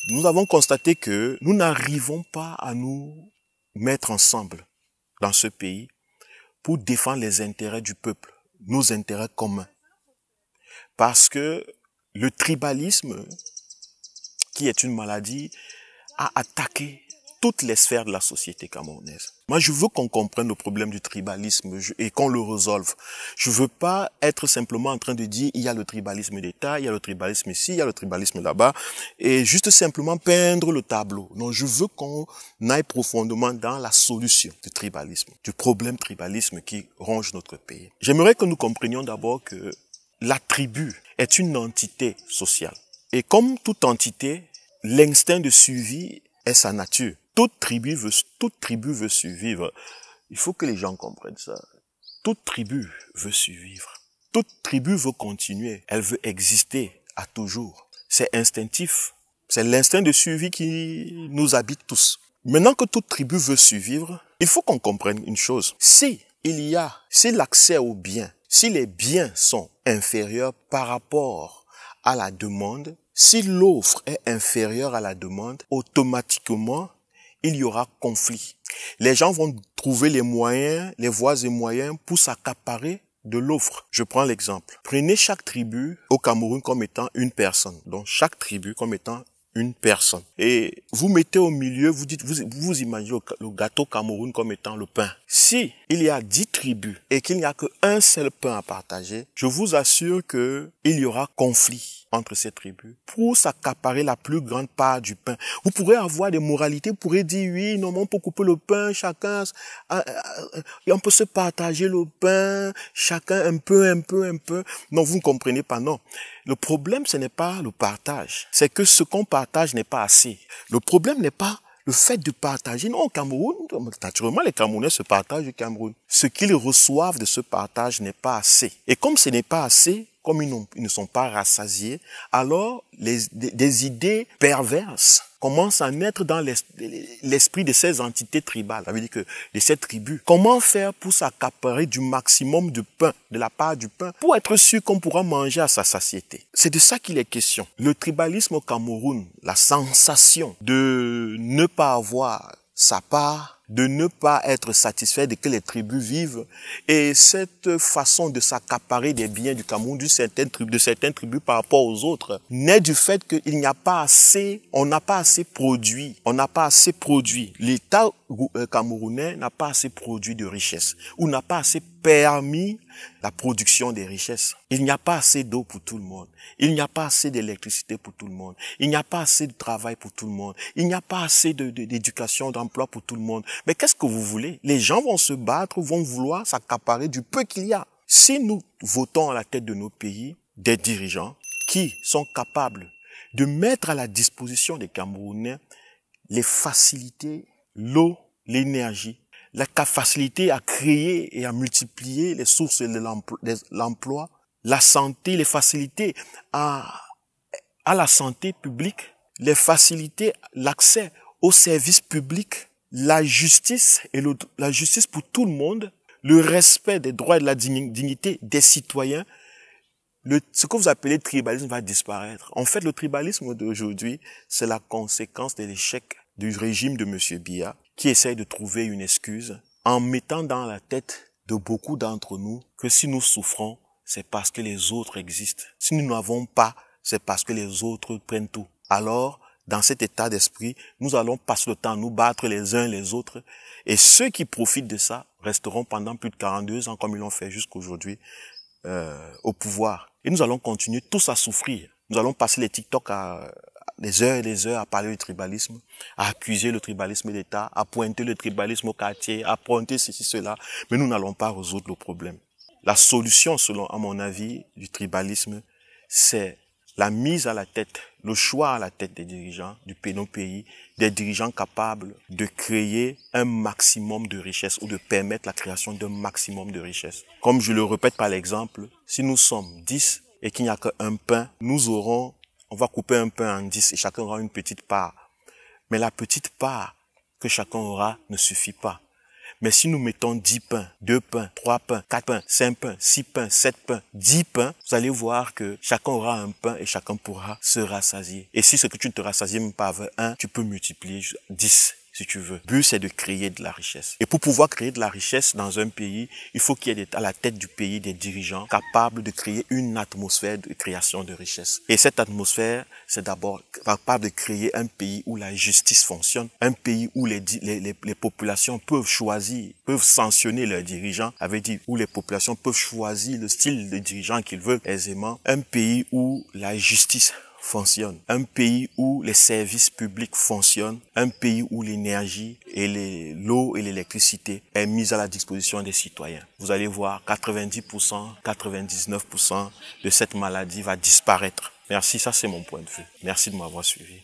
Nous avons constaté que nous n'arrivons pas à nous mettre ensemble dans ce pays pour défendre les intérêts du peuple, nos intérêts communs. Parce que le tribalisme, qui est une maladie, a attaqué toutes les sphères de la société camerounaise. Moi, je veux qu'on comprenne le problème du tribalisme et qu'on le résolve. Je veux pas être simplement en train de dire il y a le tribalisme d'État, il y a le tribalisme ici, il y a le tribalisme là-bas, et juste simplement peindre le tableau. Non, je veux qu'on aille profondément dans la solution du tribalisme, du problème tribalisme qui ronge notre pays. J'aimerais que nous comprenions d'abord que la tribu est une entité sociale. Et comme toute entité, l'instinct de survie est sa nature. Toute tribu veut survivre. Il faut que les gens comprennent ça. Toute tribu veut survivre. Toute tribu veut continuer. Elle veut exister à toujours. C'est instinctif. C'est l'instinct de survie qui nous habite tous. Maintenant que toute tribu veut survivre, il faut qu'on comprenne une chose. Si l'accès aux biens, si les biens sont inférieurs par rapport à la demande, si l'offre est inférieure à la demande, automatiquement, il y aura conflit. Les gens vont trouver les moyens, les voies et moyens pour s'accaparer de l'offre. Je prends l'exemple. Prenez chaque tribu au Cameroun comme étant une personne. Donc chaque tribu comme étant une personne. Et vous mettez au milieu, vous imaginez le gâteau Cameroun comme étant le pain. Si il y a 10 tribus et qu'il n'y a qu'un seul pain à partager, je vous assure que il y aura conflit entre ces tribus pour s'accaparer la plus grande part du pain. Vous pourrez avoir des moralités, vous pourrez dire oui, non, on peut couper le pain, chacun, et on peut se partager le pain, chacun un peu. Non, vous ne comprenez pas, non. Le problème, ce n'est pas le partage. C'est que ce qu'on partage n'est pas assez. Le problème n'est pas le fait de partager. Non, au Cameroun, naturellement, les Camerounais se partagent au Cameroun. Ce qu'ils reçoivent de ce partage n'est pas assez. Et comme ce n'est pas assez, comme ils ne sont pas rassasiés, alors des idées perverses commencent à naître dans l'esprit de ces entités tribales, ça veut dire que de ces tribus. Comment faire pour s'accaparer du maximum de pain, de la part du pain, pour être sûr qu'on pourra manger à sa satiété? C'est de ça qu'il est question. Le tribalisme au Cameroun, la sensation de ne pas avoir sa part, de ne pas être satisfait de que les tribus vivent, et cette façon de s'accaparer des biens du Cameroun de certaines tribus par rapport aux autres naît du fait qu'il n'y a pas assez, on n'a pas assez produit, l'État camerounais n'a pas assez produit de richesses, ou n'a pas assez permis la production des richesses. Il n'y a pas assez d'eau pour tout le monde. Il n'y a pas assez d'électricité pour tout le monde. Il n'y a pas assez de travail pour tout le monde. Il n'y a pas assez d'éducation, d'emploi pour tout le monde. Mais qu'est-ce que vous voulez? Les gens vont se battre, vont vouloir s'accaparer du peu qu'il y a. Si nous votons à la tête de nos pays des dirigeants qui sont capables de mettre à la disposition des Camerounais les facilités, l'eau, l'énergie, la facilité à créer et à multiplier les sources de l'emploi, la santé, les facilités à la santé publique, les facilités, l'accès aux services publics, la justice la justice pour tout le monde, le respect des droits et de la dignité des citoyens. Ce que vous appelez tribalisme va disparaître. En fait, le tribalisme d'aujourd'hui, c'est la conséquence de l'échec du régime de M. Biya, qui essaye de trouver une excuse en mettant dans la tête de beaucoup d'entre nous que si nous souffrons, c'est parce que les autres existent. Si nous n'avons pas, c'est parce que les autres prennent tout. Alors, dans cet état d'esprit, nous allons passer le temps à nous battre les uns les autres, et ceux qui profitent de ça resteront pendant plus de 42 ans, comme ils l'ont fait jusqu'aujourd'hui, au pouvoir. Et nous allons continuer tous à souffrir. Nous allons passer les TikTok des heures et des heures à parler du tribalisme, à accuser le tribalisme d'État, à pointer le tribalisme au quartier, à pointer ceci, cela. Mais nous n'allons pas résoudre le problème. La solution, selon, à mon avis, du tribalisme, c'est la mise à la tête, le choix à la tête des dirigeants du pays, des dirigeants capables de créer un maximum de richesse ou de permettre la création d'un maximum de richesse. Comme je le répète par l'exemple, si nous sommes 10 et qu'il n'y a qu'un pain, on va couper un pain en 10 et chacun aura une petite part. Mais la petite part que chacun aura ne suffit pas. Mais si nous mettons 10 pains, 2 pains, 3 pains, 4 pains, 5 pains, 6 pains, 7 pains, 10 pains, vous allez voir que chacun aura un pain et chacun pourra se rassasier. Et si ce que tu ne te rassasies même pas avec un, tu peux multiplier 10. Si tu veux. Le but, c'est de créer de la richesse. Et pour pouvoir créer de la richesse dans un pays, il faut qu'il y ait à la tête du pays des dirigeants capables de créer une atmosphère de création de richesse. Et cette atmosphère, c'est d'abord capable de créer un pays où la justice fonctionne, un pays où les populations peuvent choisir, peuvent sanctionner leurs dirigeants, avec dit où les populations peuvent choisir le style de dirigeant qu'ils veulent aisément, un pays où la justice fonctionne, un pays où les services publics fonctionnent, un pays où l'énergie et l'eau et l'électricité est mise à la disposition des citoyens. Vous allez voir 90%, 99% de cette maladie va disparaître. Merci, ça c'est mon point de vue. Merci de m'avoir suivi.